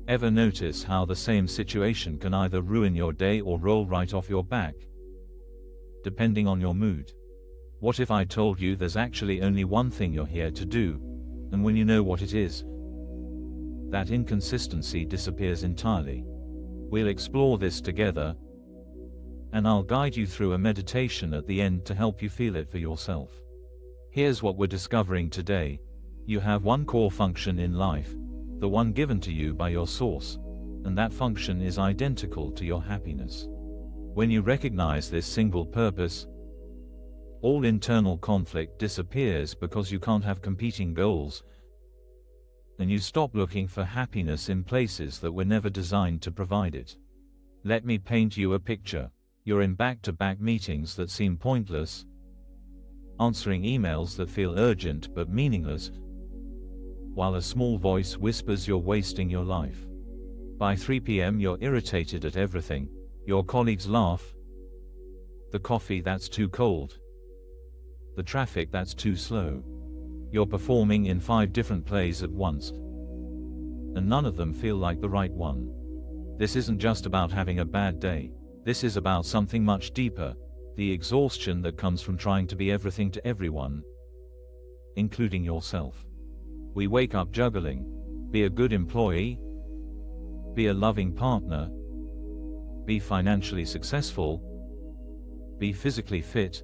Ever notice how the same situation can either ruin your day or roll right off your back, depending on your mood? What if I told you there's actually only one thing you're here to do, and when you know what it is, that inconsistency disappears entirely? We'll explore this together, and I'll guide you through a meditation at the end to help you feel it for yourself. Here's what we're discovering today. You have one core function in life, the one given to you by your source, and that function is identical to your happiness. When you recognize this single purpose, all internal conflict disappears because you can't have competing goals, and you stop looking for happiness in places that were never designed to provide it. Let me paint you a picture. You're in back-to-back meetings that seem pointless, answering emails that feel urgent but meaningless, while a small voice whispers you're wasting your life. By 3 p.m. you're irritated at everything. Your colleagues laugh, the coffee that's too cold, the traffic that's too slow. You're performing in 5 different plays at once, and none of them feel like the right one. This isn't just about having a bad day. This is about something much deeper, the exhaustion that comes from trying to be everything to everyone, including yourself. We wake up juggling: be a good employee, be a loving partner, be financially successful, be physically fit,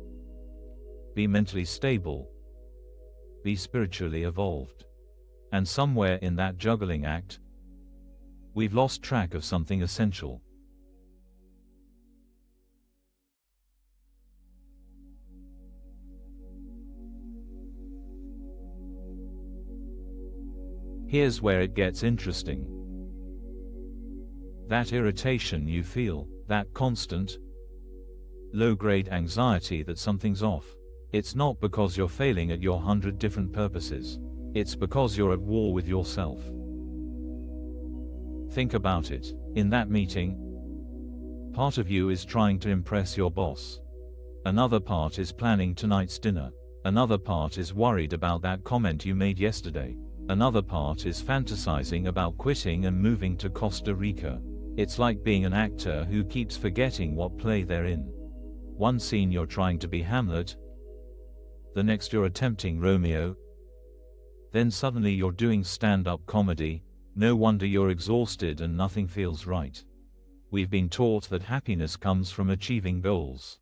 be mentally stable, be spiritually evolved. And somewhere in that juggling act, we've lost track of something essential. Here's where it gets interesting. That irritation you feel, that constant, low-grade anxiety that something's off, it's not because you're failing at your 100 different purposes. It's because you're at war with yourself. Think about it. In that meeting, part of you is trying to impress your boss. Another part is planning tonight's dinner. Another part is worried about that comment you made yesterday. Another part is fantasizing about quitting and moving to Costa Rica. It's like being an actor who keeps forgetting what play they're in. One scene you're trying to be Hamlet, the next you're attempting Romeo, then suddenly you're doing stand-up comedy. No wonder you're exhausted and nothing feels right. We've been taught that happiness comes from achieving goals.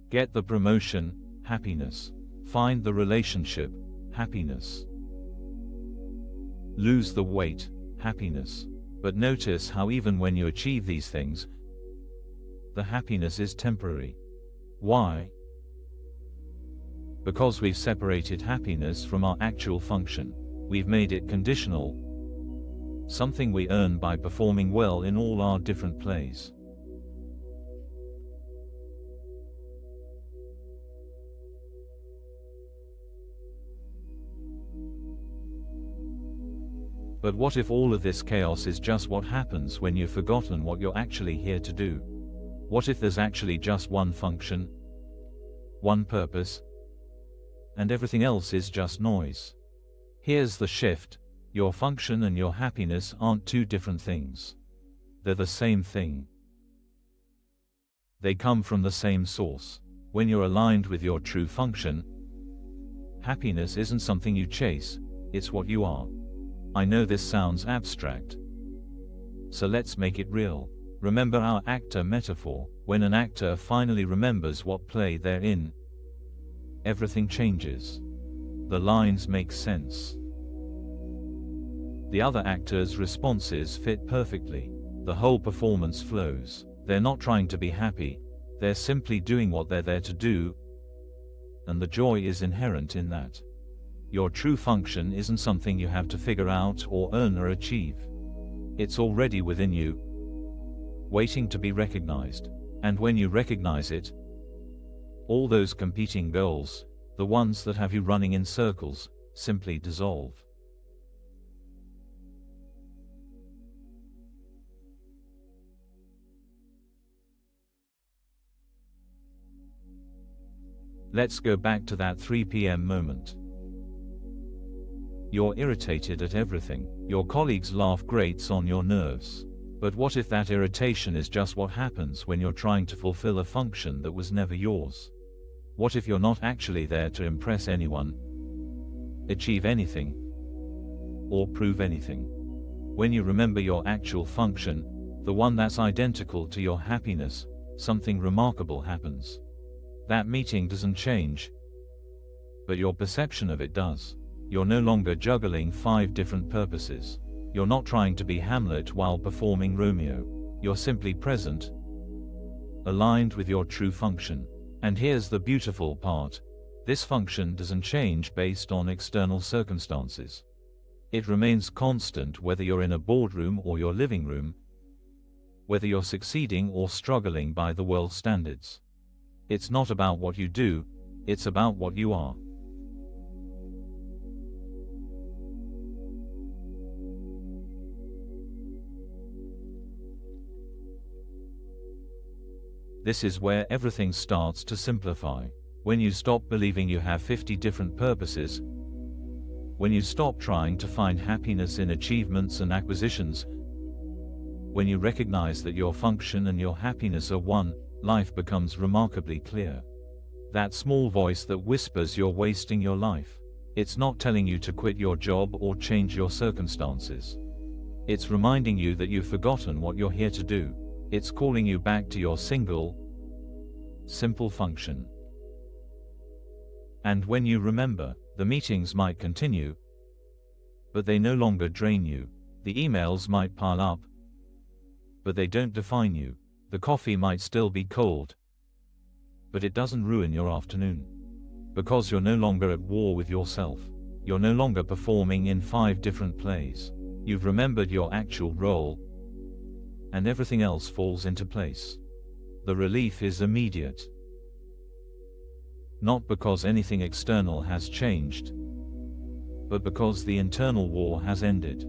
Get the promotion, happiness. Find the relationship, happiness. Lose the weight, happiness. But notice how even when you achieve these things, the happiness is temporary. Why? Because we've separated happiness from our actual function. We've made it conditional, something we earn by performing well in all our different plays. But what if all of this chaos is just what happens when you've forgotten what you're actually here to do? What if there's actually just one function, one purpose, and everything else is just noise? Here's the shift: your function and your happiness aren't two different things. They're the same thing. They come from the same source. When you're aligned with your true function, happiness isn't something you chase, it's what you are. I know this sounds abstract, so let's make it real. Remember our actor metaphor. When an actor finally remembers what play they're in, everything changes. The lines make sense. The other actors' responses fit perfectly. The whole performance flows. They're not trying to be happy, they're simply doing what they're there to do, and the joy is inherent in that. Your true function isn't something you have to figure out or earn or achieve. It's already within you, waiting to be recognized. And when you recognize it, all those competing goals, the ones that have you running in circles, simply dissolve. Let's go back to that 3 p.m. moment. You're irritated at everything. Your colleagues' laugh grates on your nerves. But what if that irritation is just what happens when you're trying to fulfill a function that was never yours? What if you're not actually there to impress anyone, achieve anything, or prove anything? When you remember your actual function, the one that's identical to your happiness, something remarkable happens. That meeting doesn't change, but your perception of it does. You're no longer juggling 5 different purposes. You're not trying to be Hamlet while performing Romeo. You're simply present, aligned with your true function. And here's the beautiful part. This function doesn't change based on external circumstances. It remains constant whether you're in a boardroom or your living room, whether you're succeeding or struggling by the world's standards. It's not about what you do, it's about what you are. This is where everything starts to simplify. When you stop believing you have 50 different purposes, when you stop trying to find happiness in achievements and acquisitions, when you recognize that your function and your happiness are one, life becomes remarkably clear. That small voice that whispers you're wasting your life, it's not telling you to quit your job or change your circumstances. It's reminding you that you've forgotten what you're here to do. It's calling you back to your simple function. And when you remember, the meetings might continue, but they no longer drain you. The emails might pile up, but they don't define you. The coffee might still be cold, but it doesn't ruin your afternoon. Because you're no longer at war with yourself. You're no longer performing in 5 different plays. You've remembered your actual role, and everything else falls into place. The relief is immediate. Not because anything external has changed, but because the internal war has ended.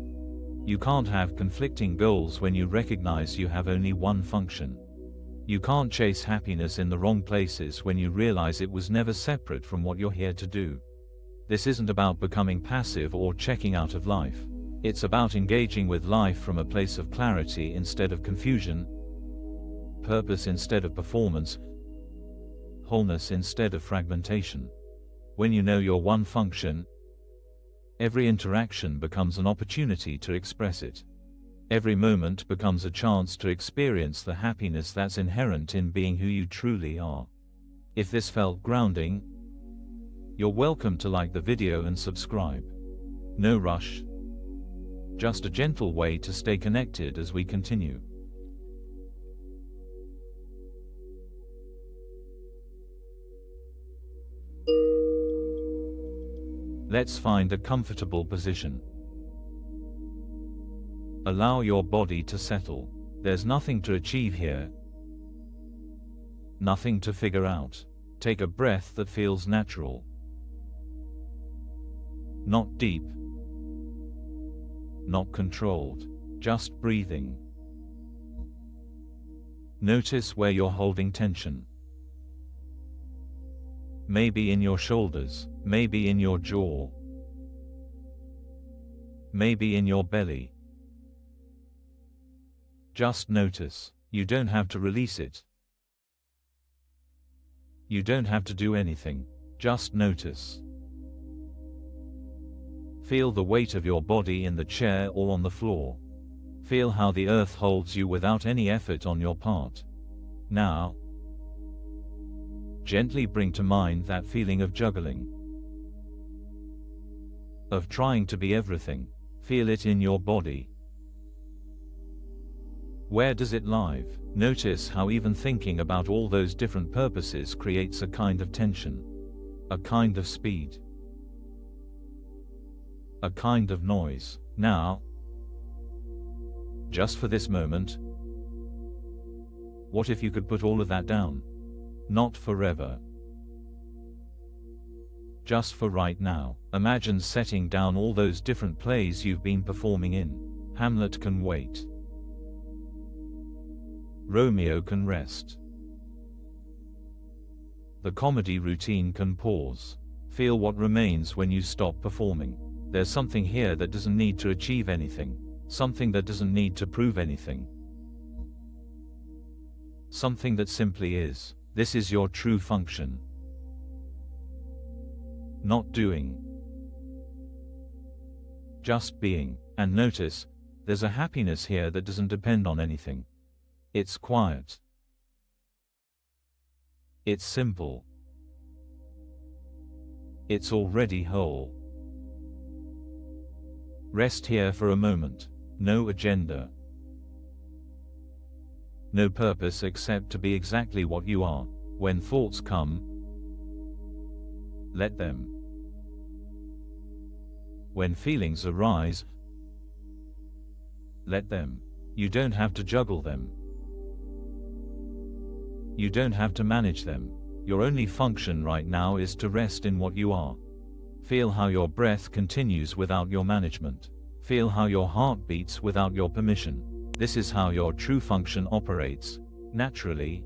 You can't have conflicting goals when you recognize you have only one function. You can't chase happiness in the wrong places when you realize it was never separate from what you're here to do. This isn't about becoming passive or checking out of life. It's about engaging with life from a place of clarity instead of confusion, purpose instead of performance, wholeness instead of fragmentation. When you know your one function, every interaction becomes an opportunity to express it. Every moment becomes a chance to experience the happiness that's inherent in being who you truly are. If this felt grounding, you're welcome to like the video and subscribe. No rush. Just a gentle way to stay connected as we continue. Let's find a comfortable position. Allow your body to settle. There's nothing to achieve here, nothing to figure out. Take a breath that feels natural. Not deep, not controlled, just breathing. Notice where you're holding tension. Maybe in your shoulders, maybe in your jaw, maybe in your belly. Just notice. You don't have to release it. You don't have to do anything. Just notice. Feel the weight of your body in the chair or on the floor. Feel how the earth holds you without any effort on your part. Now, gently bring to mind that feeling of juggling, of trying to be everything. Feel it in your body. Where does it live? Notice how even thinking about all those different purposes creates a kind of tension, a kind of speed, a kind of noise. Now, just for this moment, what if you could put all of that down? Not forever. Just for right now. Imagine setting down all those different plays you've been performing in. Hamlet can wait. Romeo can rest. The comedy routine can pause. Feel what remains when you stop performing. There's something here that doesn't need to achieve anything. Something that doesn't need to prove anything. Something that simply is. This is your true function. Not doing. Just being. And notice, there's a happiness here that doesn't depend on anything. It's quiet. It's simple. It's already whole. Rest here for a moment. No agenda. No purpose except to be exactly what you are. When thoughts come, let them. When feelings arise, let them. You don't have to juggle them. You don't have to manage them. Your only function right now is to rest in what you are. Feel how your breath continues without your management. Feel how your heart beats without your permission. This is how your true function operates, naturally,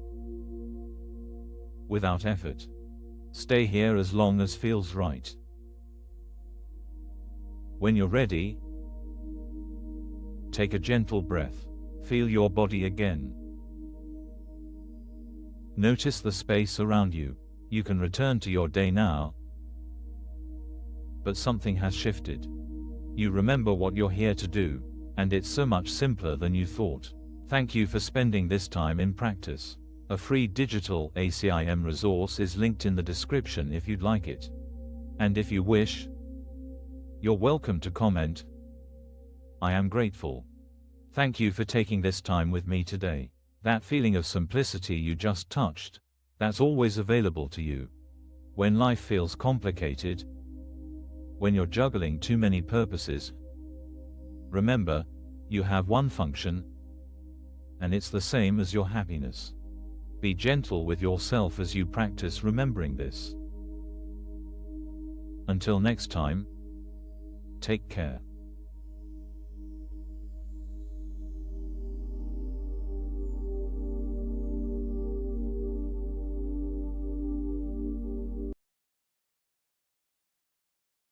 without effort. Stay here as long as feels right. When you're ready, take a gentle breath. Feel your body again. Notice the space around you. You can return to your day now, but something has shifted. You remember what you're here to do, and it's so much simpler than you thought. Thank you for spending this time in practice. A free digital ACIM resource is linked in the description if you'd like it. And if you wish, you're welcome to comment. I am grateful. Thank you for taking this time with me today. That feeling of simplicity you just touched, that's always available to you. When life feels complicated, when you're juggling too many purposes, remember, you have one function, and it's the same as your happiness. Be gentle with yourself as you practice remembering this. Until next time, take care.